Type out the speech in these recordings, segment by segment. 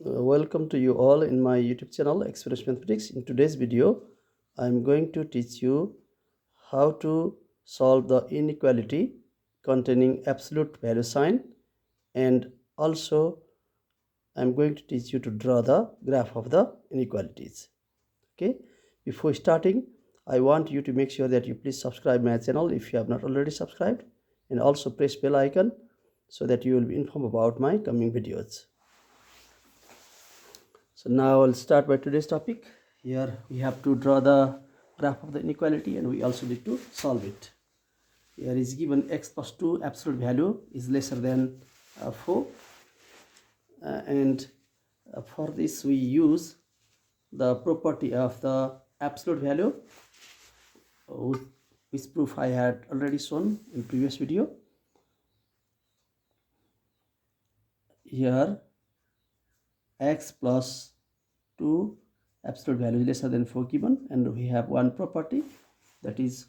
Welcome to you all in my YouTube channel Experience Mathematics. In today's video, I'm going to teach you how to solve the inequality containing absolute value sign, and also I'm going to teach you to draw the graph of the inequalities. Okay, before starting, I want you to make sure that you please subscribe my channel if you have not already subscribed, and also press bell icon so that you will be informed about my coming videos. So now I'll start by today's topic. Here we have to draw the graph of the inequality, and we also need to solve it. Here is given x plus 2 absolute value is lesser than 4, and for this we use the property of the absolute value, which proof I had already shown in previous video. Here x plus 2 absolute value is lesser than 4 given, and we have one property, that is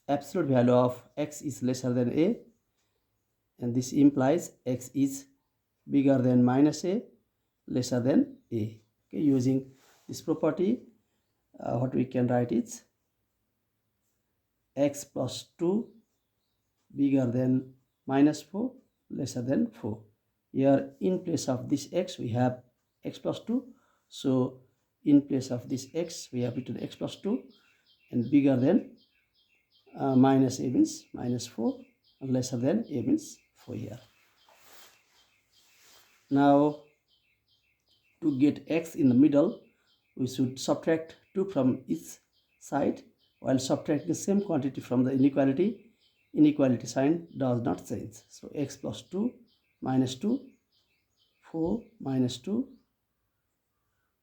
absolute value of x is lesser than a, and this implies x is bigger than minus a, lesser than a. Okay, using this property, what we can write is x plus 2 bigger than minus 4, lesser than 4. Here in place of this x we have x plus 2, so in place of this x we have written x plus 2, and bigger than minus a means minus 4, and lesser than a means 4 here. Now to get x in the middle, we should subtract 2 from each side. While subtracting the same quantity from the inequality sign does not change. So x plus 2 minus 2, 4 minus 2,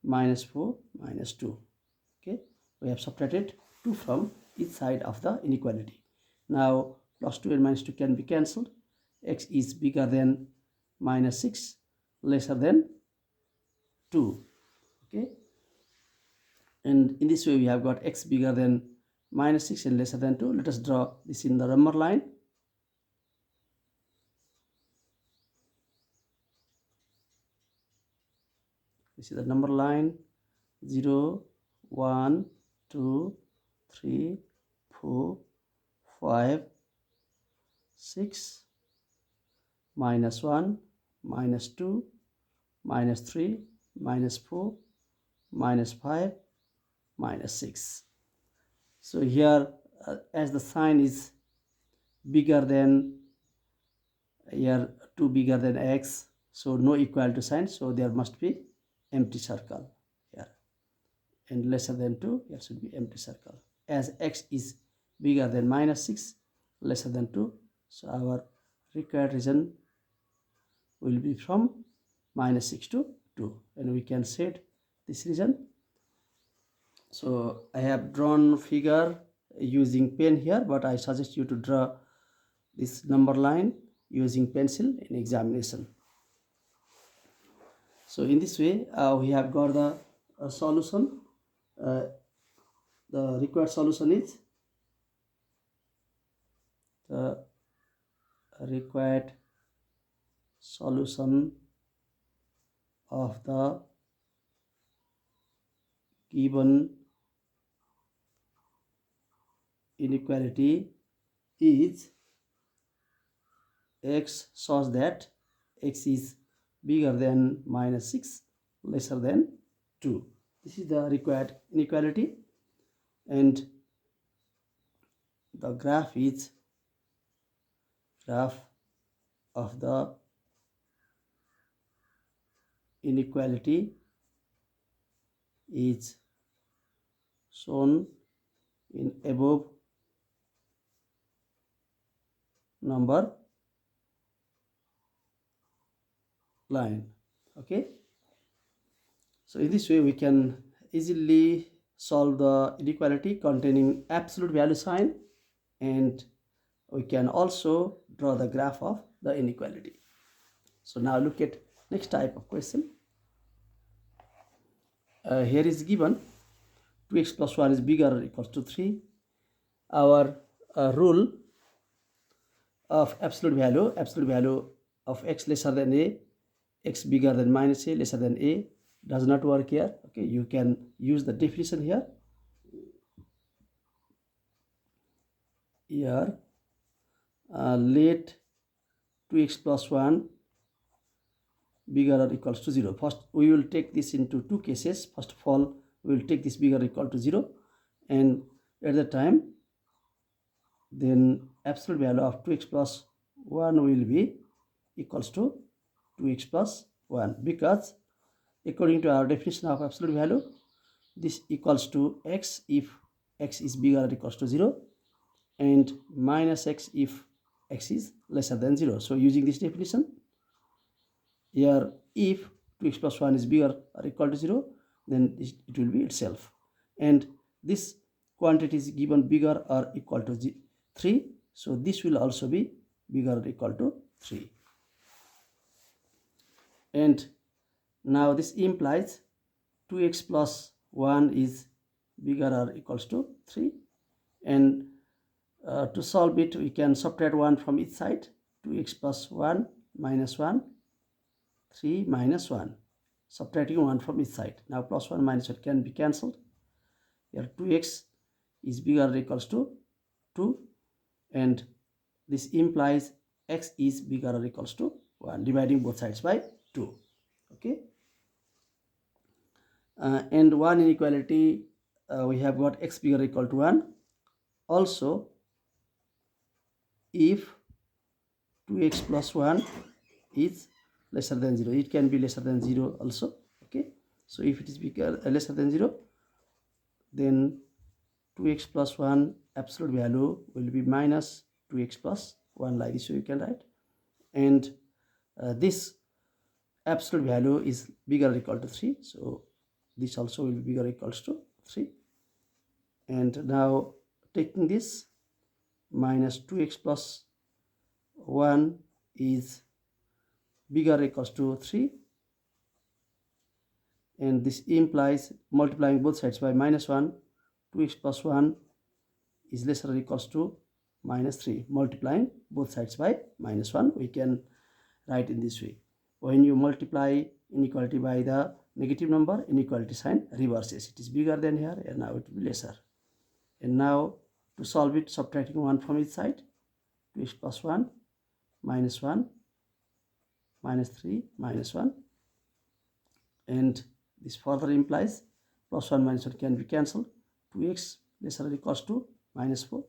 minus 4 minus 2. Okay, we have subtracted 2 from each side of the inequality. Now plus 2 and minus 2 can be cancelled. X is bigger than minus 6, lesser than 2. Okay, and in this way we have got x bigger than minus 6 and lesser than 2. Let us draw this in the number line. This is the number line: 0, 1, 2, 3, 4, 5, 6, minus 1, minus 2, minus 3, minus 4, minus 5, minus 6. So here as the sign is bigger than, here 2 bigger than x, so no equal to sign, so there must be empty circle here, and lesser than 2, here should be empty circle. As x is bigger than minus 6, lesser than 2, so our required region will be from minus 6 to 2, and we can set this region. So I have drawn figure using pen here, but I suggest you to draw this number line using pencil in examination. So in this way we have got the solution. The required solution is the required solution of the given inequality is x such that x is bigger than minus 6, lesser than 2. This is the required inequality, and the graph is graph of the inequality is shown in above number line. Okay, so in this way we can easily solve the inequality containing absolute value sign, and we can also draw the graph of the inequality. So now look at next type of question. Here is given 2x plus 1 is bigger or equals to 3. Our rule of absolute value of x lesser than a x bigger than minus a lesser than a does not work here. Okay, you can use the definition here. Here let 2x plus 1 bigger or equals to 0. First we will take this into two cases. First of all, we will take this bigger or equal to 0, and at the time then absolute value of 2x plus 1 will be equals to 2x plus 1, because according to our definition of absolute value, this equals to x if x is bigger or equals to 0, and minus x if x is lesser than 0. So using this definition, here if 2x plus 1 is bigger or equal to 0, then it will be itself, and this quantity is given bigger or equal to 3, so this will also be bigger or equal to 3. And now this implies 2x plus 1 is bigger or equals to 3, and to solve it we can subtract 1 from each side. 2x plus 1 minus 1, 3 minus 1, subtracting 1 from each side. Now plus 1 minus 1 can be cancelled. Here 2x is bigger or equals to 2, and this implies x is bigger or equals to 1, dividing both sides by 2. Okay, and one inequality we have got x bigger or equal to 1. Also, if 2x plus 1 is lesser than 0, it can be lesser than 0 also. Okay, so if it is bigger lesser than 0, then 2x plus 1 absolute value will be minus 2x plus 1, like this. So you can write, and this absolute value is bigger or equal to 3, so this also will be bigger or equals to 3. And now taking this, minus 2x plus 1 is bigger or equals to 3, and this implies multiplying both sides by minus 1, 2x plus 1 is lesser or equals to minus 3. Multiplying both sides by minus 1, we can write in this way. When you multiply inequality by the negative number, inequality sign reverses. It is bigger than here, and now it will be lesser. And now to solve it, subtracting 1 from each side, 2x plus 1 minus 1 minus 3 minus 1, and this further implies plus 1 minus 1 can be cancelled. 2x lesser or equals to minus 4.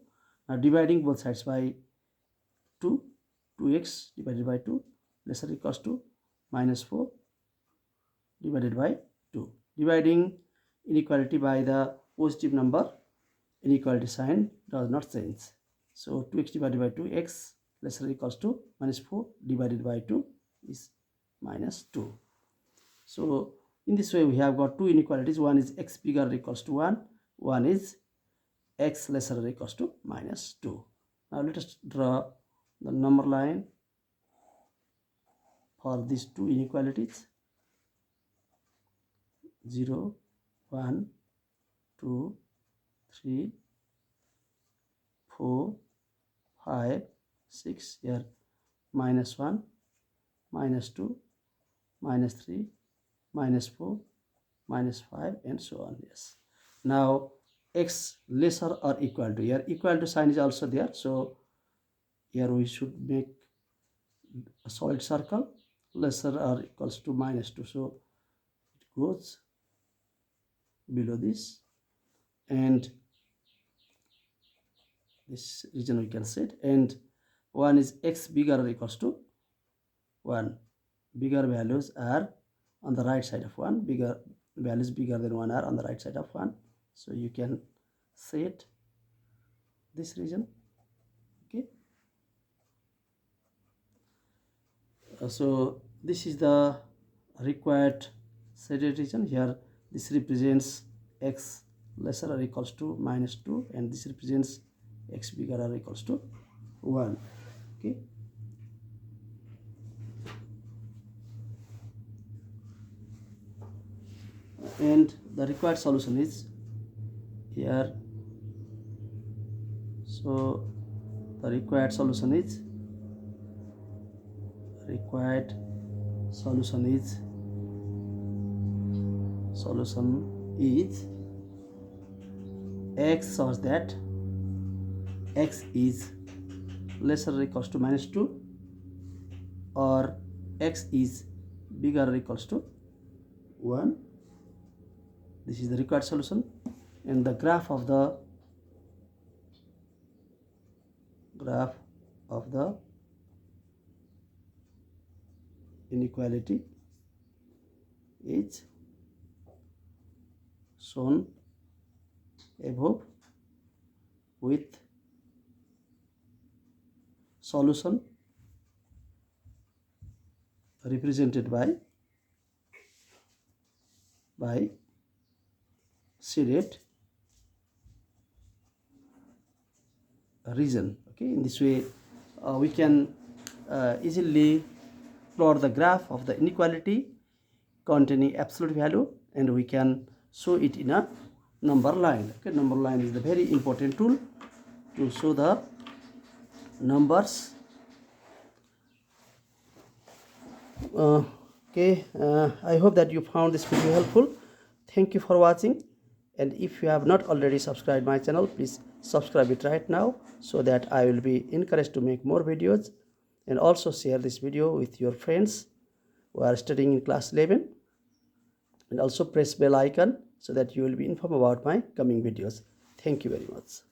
Now dividing both sides by 2, 2x divided by 2 lesser or equals to minus 4 divided by 2. Dividing inequality by the positive number, inequality sign does not change. So 2x divided by 2, x lesser or equals to minus 4 divided by 2 is minus 2. So in this way we have got two inequalities. One is x bigger or equals to 1, one is x lesser or equals to minus 2. Now let us draw the number line for these two inequalities. 0, 1, 2, 3, 4, 5, 6, here minus 1, minus 2, minus 3, minus 4, minus 5, and so on. Yes. Now x lesser or equal to, here equal to sign is also there, so here we should make a solid circle, lesser or equals to minus 2, so it goes below this, and this region we can set, and one is x bigger or equals to 1. Bigger values are on the right side of 1, bigger values bigger than 1 are on the right side of 1, so you can set this region. Okay, so this is the required shaded region. Here this represents x lesser or equals to minus 2, and this represents x bigger or equals to 1. Okay, and the required solution is here. So the required solution is required solution is x such that x is lesser or equals to -2 or x is bigger or equals to 1. This is the required solution, and the graph of the inequality is shown above with solution represented by shaded region. Okay, in this way we can easily plot the graph of the inequality containing absolute value, and we can show it in a number line. Okay, number line is the very important tool to show the numbers. I hope that you found this video helpful. Thank you for watching, and if you have not already subscribed my channel, please subscribe it right now so that I will be encouraged to make more videos. And also share this video with your friends who are studying in class 11, and also press bell icon so that you will be informed about my coming videos. Thank you very much.